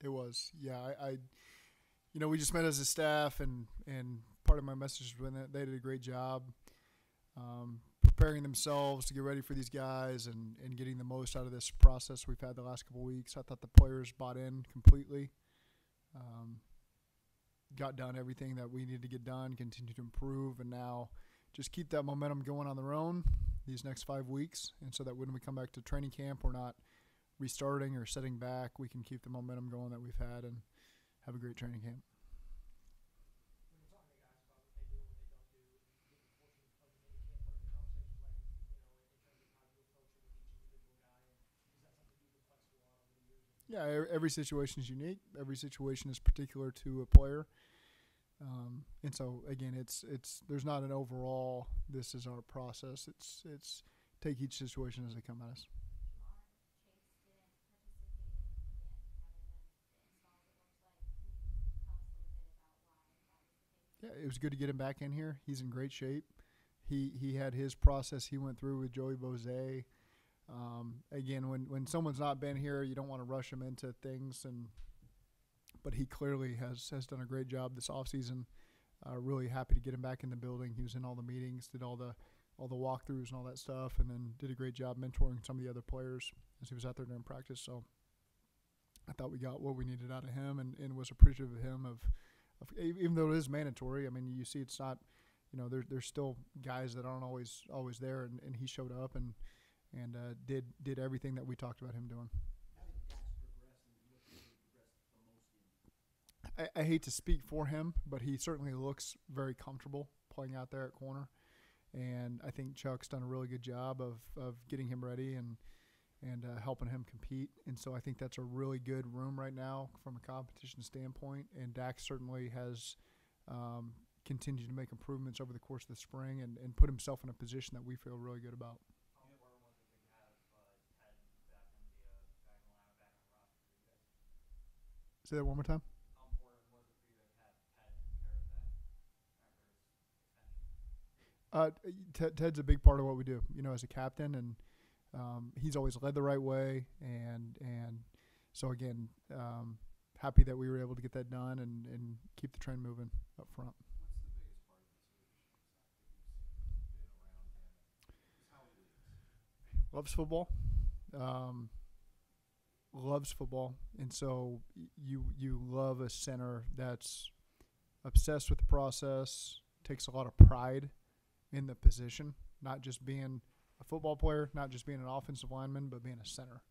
It was. Yeah, we just met as a staff, and part of my message was that they did a great job preparing themselves to get ready for these guys and getting the most out of this process we've had the last couple of weeks. I thought the players bought in completely, got done everything that we needed to get done, continued to improve, and now just keep that momentum going on their own these next 5 weeks, and so that when we come back to training camp, we're not restarting or setting back. We can keep the momentum going that we've had and have a great training camp. When you're talking to guys about what they do and what they don't do, given the portion of the mini camp, what are the conversations like, in terms of how you approach it with each individual guy, and is that something you've been flexible on over the years? Yeah, every situation is unique. Every situation is particular to a player. And so again, it's there's not an overall. This is our process. It's take each situation as they come at us. Yeah, it was good to get him back in here. He's in great shape. He had his process he went through with Joey Bose. Again, when someone's not been here, you don't want to rush him into things, but he clearly has done a great job this offseason. Really happy to get him back in the building. He was in all the meetings, did all the walkthroughs and all that stuff, and then did a great job mentoring some of the other players as he was out there during practice. So I thought we got what we needed out of him, and was appreciative of him of even though it is mandatory. I mean, you see it's not, there's still guys that aren't always there, and he showed up and did everything that we talked about him doing. I hate to speak for him, but he certainly looks very comfortable playing out there at corner, and I think Chuck's done a really good job of getting him ready and helping him compete. And so I think that's a really good room right now from a competition standpoint. And Dax certainly has continued to make improvements over the course of the spring and put himself in a position that we feel really good about. How important was it to have Ted back in the back in the lineup, back on the roster for you guys? Say that one more time. How important was it for you to have Ted Harris back after his extension? Ted's a big part of what we do, as a captain, and he's always led the right way, and so again, happy that we were able to get that done and keep the train moving up front. What's the biggest part of this leadership besides that you've seen been around him? How he leads? Loves football, and so you love a center that's obsessed with the process, takes a lot of pride in the position, not just being a football player, not just being an offensive lineman, but being a center.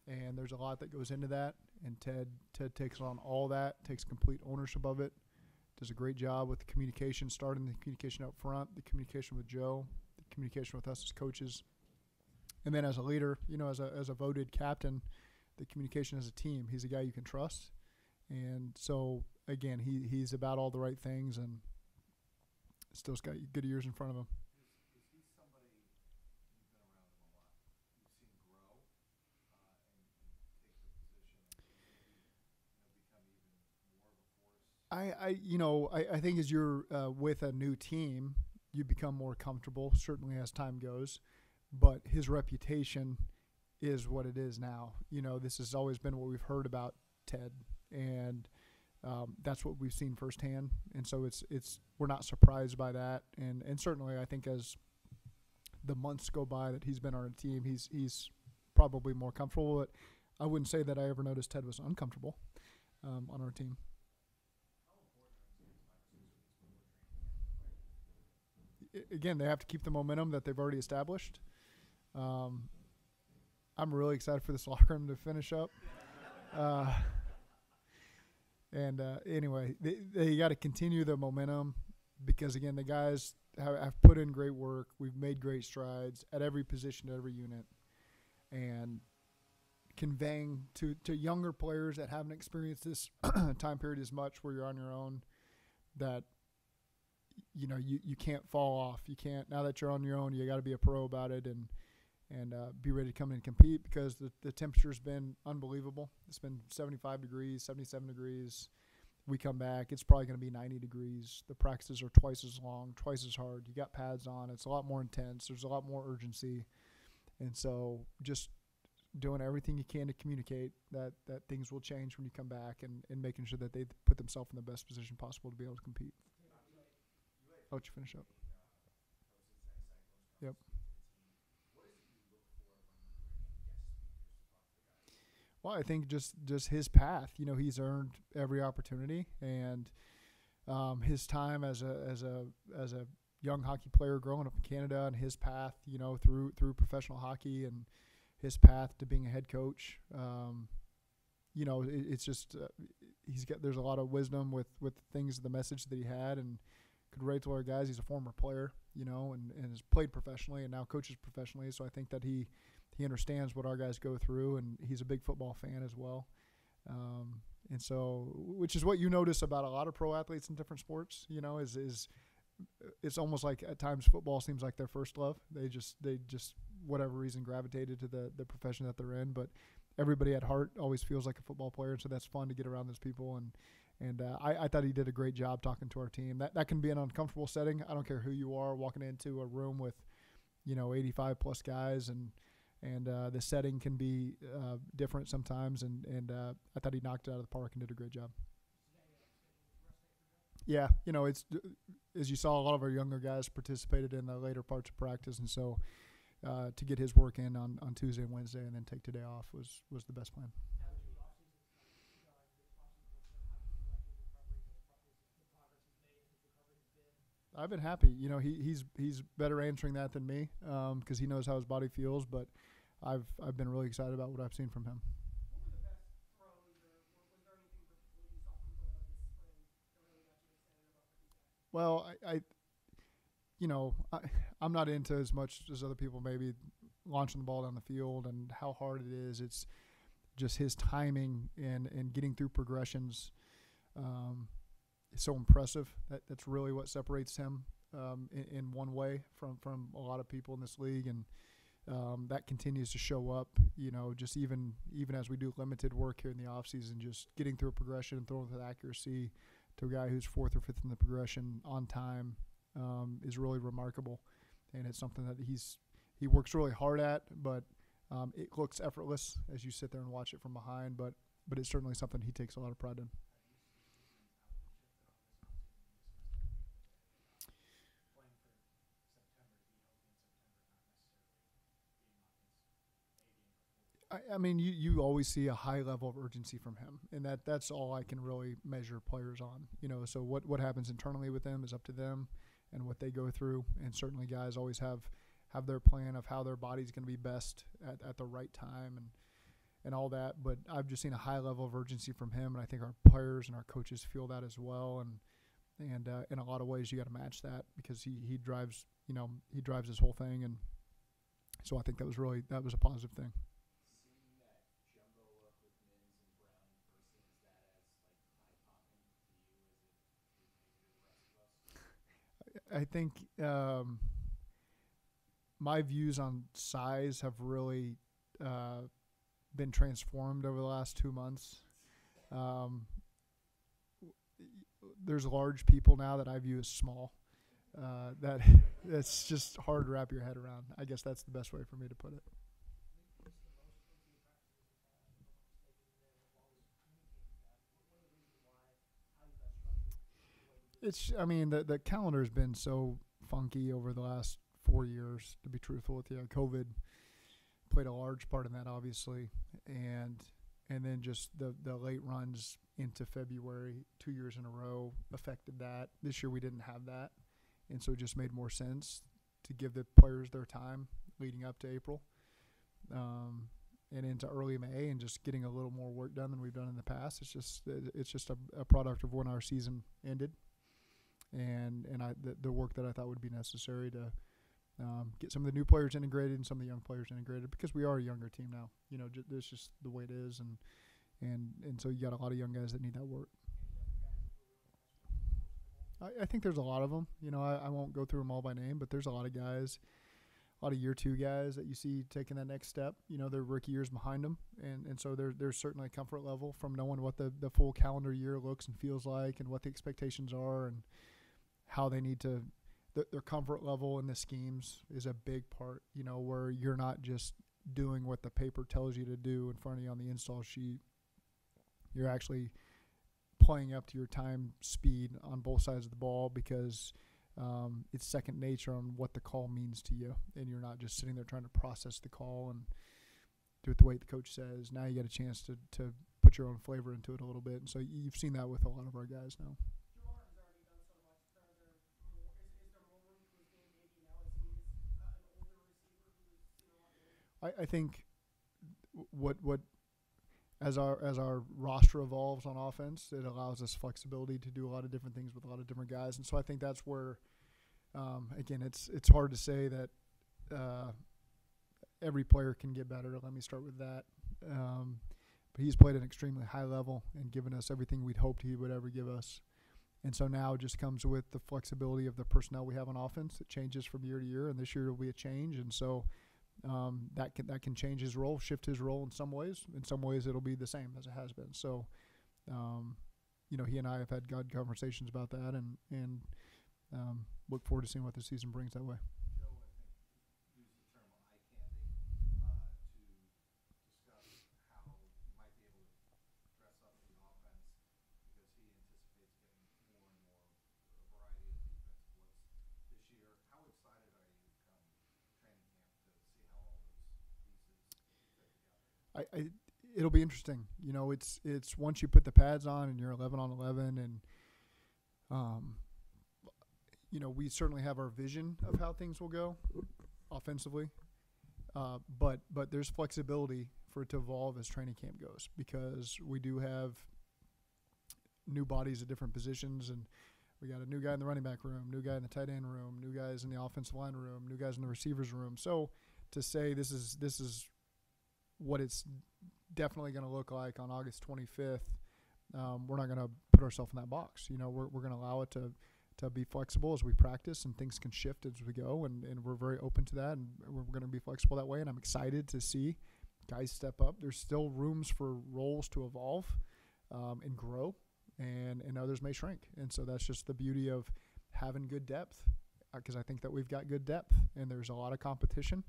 And there's a lot that goes into that, and Ted takes on all that, takes complete ownership of it, does a great job with the communication, starting the communication up front, the communication with Joe, the communication with us as coaches, and then as a leader, as a voted captain, the communication as a team. He's a guy you can trust, and so again, he's about all the right things, and still's got good years in front of him. Is he somebody, you've been around him a lot, you've seen grow and take the position and maybe become even more of a force? I think as you're with a new team, you become more comfortable, certainly as time goes, but his reputation is what it is now. This has always been what we've heard about Ted, and that's what we've seen firsthand, and so it's we're not surprised by that, and certainly I think as the months go by that he's been on our team, he's probably more comfortable. But I wouldn't say that I ever noticed Ted was uncomfortable on our team. Again, they have to keep the momentum that they've already established. I'm really excited for this locker room to finish up. Anyway, they got to continue the momentum because, again, the guys have put in great work. We've made great strides at every position, at every unit. And conveying to younger players that haven't experienced this time period as much where you're on your own that, you can't fall off. You can't, now that you're on your own, you got to be a pro about it and be ready to come in and compete because the temperature's been unbelievable. It's been 75 degrees, 77 degrees. We come back, it's probably going to be 90 degrees. The practices are twice as long, twice as hard. You got pads on. It's a lot more intense. There's a lot more urgency. And so just doing everything you can to communicate that things will change when you come back, and making sure that they put themselves in the best position possible to be able to compete. I'll let you finish up. Yep. Well, I think just his path. He's earned every opportunity, and his time as a young hockey player growing up in Canada, and his path, through professional hockey, and his path to being a head coach. It's just there's a lot of wisdom with the message that he had, and could relate to our guys. He's a former player, and has played professionally and now coaches professionally. So I think that he understands what our guys go through, and he's a big football fan as well. And so, which is what you notice about a lot of pro athletes in different sports, is it's almost like at times football seems like their first love. They just whatever reason gravitated to the profession that they're in, but everybody at heart always feels like a football player. And so that's fun to get around those people. And I thought he did a great job talking to our team. That can be an uncomfortable setting. I don't care who you are, walking into a room with, 85 plus guys, and the setting can be different sometimes. And I thought he knocked it out of the park and did a great job. Yeah, it's as you saw, a lot of our younger guys participated in the later parts of practice, and so to get his work in on Tuesday and Wednesday, and then take today off was the best plan. I've been happy. He's better answering that than me, because he knows how his body feels. But I've been really excited about what I've seen from him. What were the best throws, or was there anything particular you saw from Burrow this spring that really got you excited about what he's at? Well, I'm not into as much as other people maybe launching the ball down the field and how hard it is. It's just his timing and getting through progressions. It's so impressive. That's really what separates him in one way from a lot of people in this league, and that continues to show up. Just even as we do limited work here in the offseason, just getting through a progression and throwing with accuracy to a guy who's fourth or fifth in the progression on time is really remarkable, and it's something that he works really hard at. But it looks effortless as you sit there and watch it from behind. But it's certainly something he takes a lot of pride in. I mean, you always see a high level of urgency from him, and that's all I can really measure players on. So what happens internally with them is up to them and what they go through. And certainly guys always have their plan of how their body's going to be best at the right time and all that. But I've just seen a high level of urgency from him, and I think our players and our coaches feel that as well. And in a lot of ways, you got to match that, because he drives his whole thing, and so I think that was a positive thing. I think my views on size have really been transformed over the last 2 months. There's large people now that I view as small. That's just hard to wrap your head around. I guess that's the best way for me to put it. The calendar has been so funky over the last 4 years, to be truthful with you. COVID played a large part in that, obviously, and then just the late runs into February 2 years in a row affected that. This year we didn't have that, and so it just made more sense to give the players their time leading up to April and into early May, and just getting a little more work done than we've done in the past. It's just a product of when our season ended. And the work that I thought would be necessary to get some of the new players integrated and some of the young players integrated, because we are a younger team now. It's just the way it is, and so you got a lot of young guys that need that work. I think there's a lot of them. I won't go through them all by name, but there's a lot of guys, a lot of year two guys that you see taking that next step. Their rookie years behind them, and so there's certainly a comfort level from knowing what the full calendar year looks and feels like, and what the expectations are, and how they need to their comfort level in the schemes is a big part, where you're not just doing what the paper tells you to do in front of you on the install sheet. You're actually playing up to your time speed on both sides of the ball because it's second nature on what the call means to you, and you're not just sitting there trying to process the call and do it the way the coach says. Now you get a chance to put your own flavor into it a little bit, and so you've seen that with a lot of our guys now. Jamar has already done so much. Is there more room to his game maybe now as he is an older receiver who's seen a lot more? I think what as our roster evolves on offense, it allows us flexibility to do a lot of different things with a lot of different guys, and so I think that's where, again, it's hard to say that every player can get better. Let me start with that. But he's played at an extremely high level and given us everything we'd hoped he would ever give us. And so now it just comes with the flexibility of the personnel we have on offense. It changes from year to year, and this year will be a change. And so that can change his role, shift his role in some ways. In some ways, it'll be the same as it has been. So, he and I have had good conversations about that, and look forward to seeing what the season brings that way. Joe, I think, used the term eye candy to discuss how you might be able to dress up the offense because he anticipates getting more and more a variety of defensive looks this year. How excited are you come training camp to see how all those pieces fit together? It'll be interesting. It's once you put the pads on and you're 11 on 11, and we certainly have our vision of how things will go offensively, but there's flexibility for it to evolve as training camp goes because we do have new bodies at different positions, and we got a new guy in the running back room, new guy in the tight end room, new guys in the offensive line room, new guys in the receivers room. So to say this is what it's definitely going to look like on August 25th, we're not going to put ourselves in that box. We're going to allow it to be flexible as we practice, and things can shift as we go, and we're very open to that, and we're going to be flexible that way, and I'm excited to see guys step up. There's still rooms for roles to evolve and grow, and others may shrink, and so that's just the beauty of having good depth, because I think that we've got good depth, and there's a lot of competition,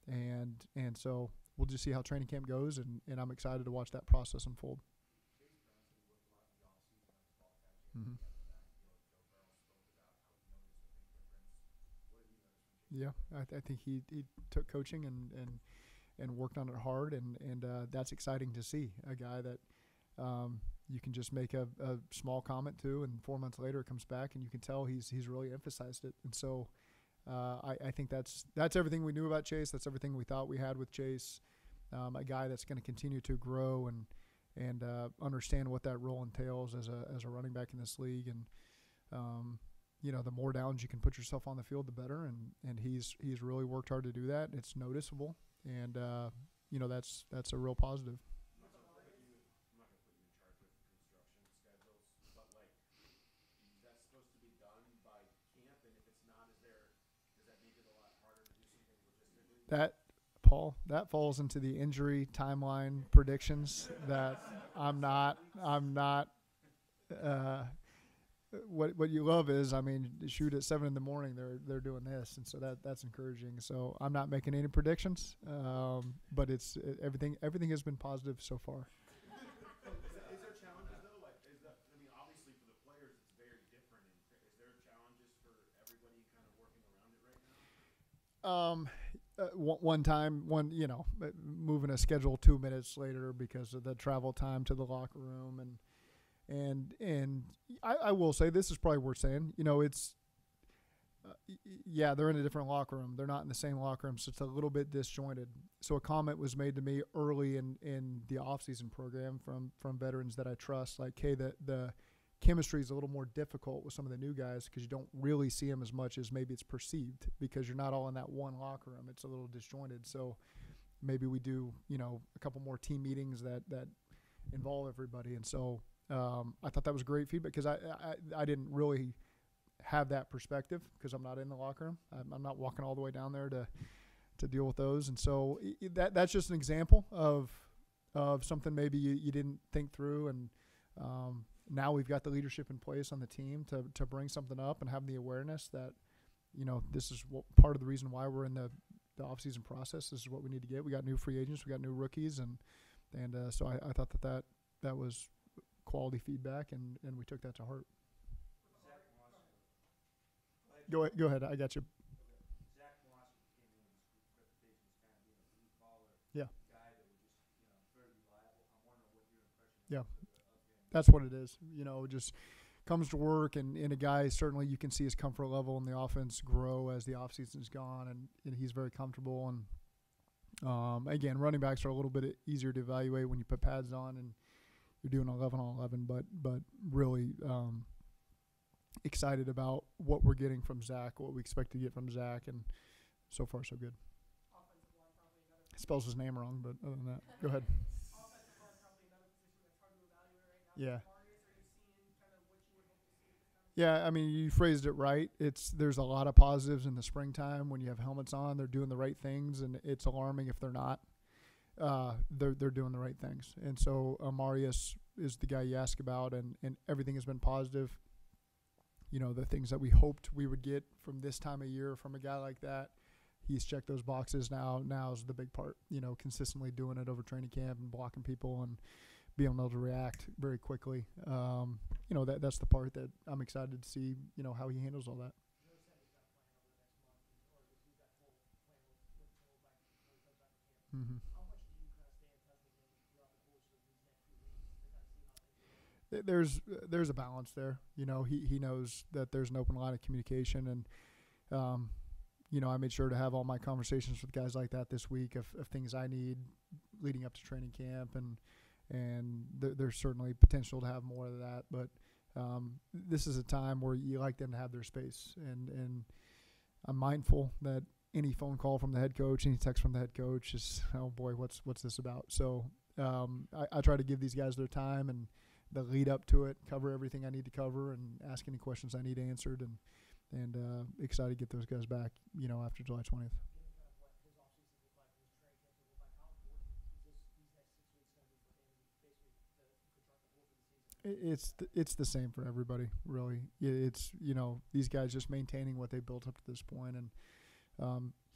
and so we'll just see how training camp goes, and I'm excited to watch that process unfold. Mm-hmm. Yeah, I think he took coaching and worked on it hard, and that's exciting to see a guy that you can just make a small comment to, and 4 months later it comes back, and you can tell he's really emphasized it. And so I think that's everything we knew about Chase. That's everything we thought we had with Chase. A guy that's going to continue to grow and understand what that role entails as a running back in this league, and the more downs you can put yourself on the field, the better. And he's really worked hard to do that. It's noticeable, and that's a real positive. I'm not going to put you in charge of construction schedules, but is that supposed to be done by camp? And if it's not, does that make it a lot harder to do something logistically? Paul, that falls into the injury timeline predictions that I'm not. What you love is, shoot at 7 a.m. they're doing this, and so that's encouraging. So I'm not making any predictions, but everything has been positive so far. Is there challenges though? Obviously for the players it's very different. Is there challenges for everybody kind of working around it right now? One time, moving a schedule 2 minutes later because of the travel time to the locker room, and I will say, this is probably worth saying, it's they're in a different locker room. They're not in the same locker room, so it's a little bit disjointed. So a comment was made to me early in the off-season program from veterans that I trust, like, hey, the chemistry is a little more difficult with some of the new guys because you don't really see them as much as maybe it's perceived because you're not all in that one locker room. It's a little disjointed. So maybe we do, a couple more team meetings that involve everybody. And so I thought that was great feedback because I didn't really have that perspective because I'm not in the locker room. I'm not walking all the way down there to deal with those. And so that's just an example of something maybe you didn't think through. And now we've got the leadership in place on the team to bring something up and have the awareness that, this is part of the reason why we're in the the offseason process. This is what we need to get. We got new free agents, we got new rookies, and so I thought that was quality feedback, and we took that to heart. Go ahead. I got you. Zac Taylor came in with this reputation as kind of being a blue collar Yeah. guy that would just, very reliable. I'm wondering what your impression Yeah. was of him. That's what it is. Just comes to work, and a guy, certainly you can see his comfort level in the offense grow as the offseason's gone, and he's very comfortable. And again, running backs are a little bit easier to evaluate when you put pads on and you're doing 11 on 11, but really excited about what we're getting from Zach, what we expect to get from Zach, and so far so good. Offensive line, probably another. Spells his name wrong, but other than that, go ahead. Offensive line, probably another position that's hard to evaluate right now. Yeah. Marius, are you seeing kind of what you would hope to see at this time? Yeah, I mean, you phrased it right. There's a lot of positives in the springtime when you have helmets on. They're doing the right things, and it's alarming if they're not. They're doing the right things, and so Marius is the guy you ask about, and everything has been positive. The things that we hoped we would get from this time of year from a guy like that, he's checked those boxes now. Now's the big part, consistently doing it over training camp and blocking people and being able to react very quickly. That's the part that I'm excited to see, how he handles all that. Joe said he's got a plan over the next month, or at least he's got a full plan with Joe back when he comes back to camp. Mm-hmm. How much do you kind of stay in touch with him throughout the course of these next few weeks to kind of see how things are going? There's a balance there. He knows that there's an open line of communication, and I made sure to have all my conversations with guys like that this week of things I need leading up to training camp, and there's certainly potential to have more of that. But this is a time where you like them to have their space, and I'm mindful that any phone call from the head coach, any text from the head coach is, oh boy, what's this about? So I try to give these guys their time and the lead up to it, cover everything I need to cover, and ask any questions I need answered, and excited to get those guys back, after July 20th. Given kind of what his offseason looked like, his training camp looked like, how important is these next 6 weeks going to be for him, basically, to construct the whole for the season? It's the same for everybody, really. It's these guys just maintaining what they built up to this point, and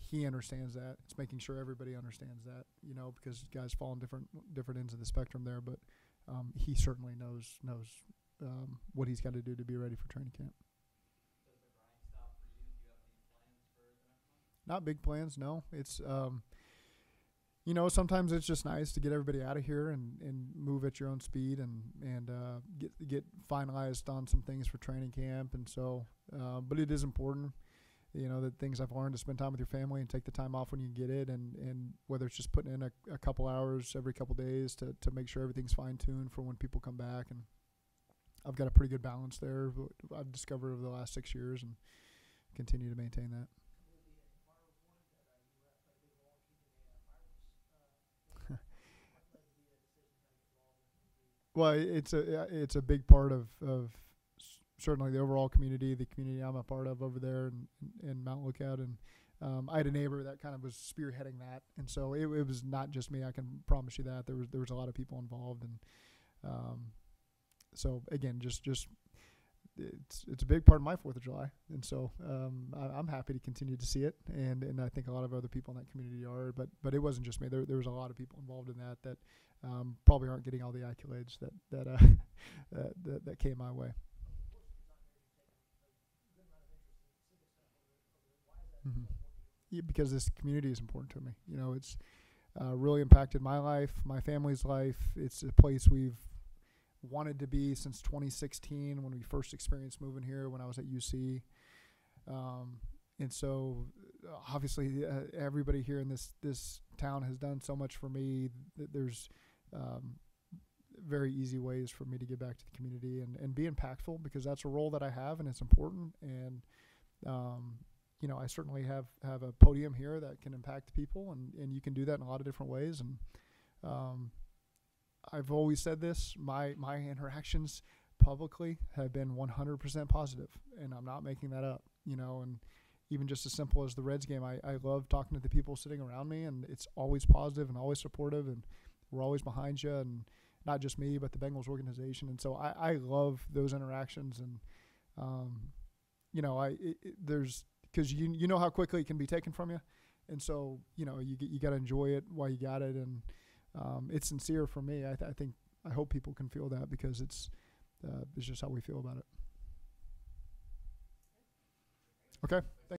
he understands that. It's making sure everybody understands that, because guys fall on different ends of the spectrum there, but he certainly knows what he's got to do to be ready for training camp. Does the grind stop for you? Do you have any plans for the next month? Not big plans, no. It's sometimes it's just nice to get everybody out of here and move at your own speed and get finalized on some things for training camp, and so but it is important, the things I've learned, to spend time with your family and take the time off when you can get it, and whether it's just putting in a couple hours every couple days to make sure everything's fine-tuned for when people come back. And I've got a pretty good balance there, I've discovered over the last 6 years, and continue to maintain that. Well, it's a big part of certainly the overall community, the community I'm a part of over there in Mount Lookout, and I had a neighbor that kind of was spearheading that, and so it was not just me. I can promise you that there was a lot of people involved, and so again, just it's a big part of my 4th of July, and so I'm happy to continue to see it, and I think a lot of other people in that community are, but it wasn't just me. There was a lot of people involved in that probably aren't getting all the accolades that came my way. Mm-hmm. Yeah, because this community is important to me. It's really impacted my life, my family's life. It's a place we've wanted to be since 2016 when we first experienced moving here when I was at UC. And so obviously everybody here in this town has done so much for me. There's very easy ways for me to get back to the community and be impactful, because that's a role that I have and it's important. And I certainly have a podium here that can impact people, and you can do that in a lot of different ways. And I've always said this, my interactions publicly have been 100% positive, and I'm not making that up, and even just as simple as the Reds game, I love talking to the people sitting around me, and it's always positive and always supportive, and we're always behind you, and not just me, but the Bengals organization. And so I love those interactions, and there's, because you know how quickly it can be taken from you, And so, you know, you got to enjoy it while you got it. And it's sincere for me. I hope people can feel that because it's just how we feel about it. Okay.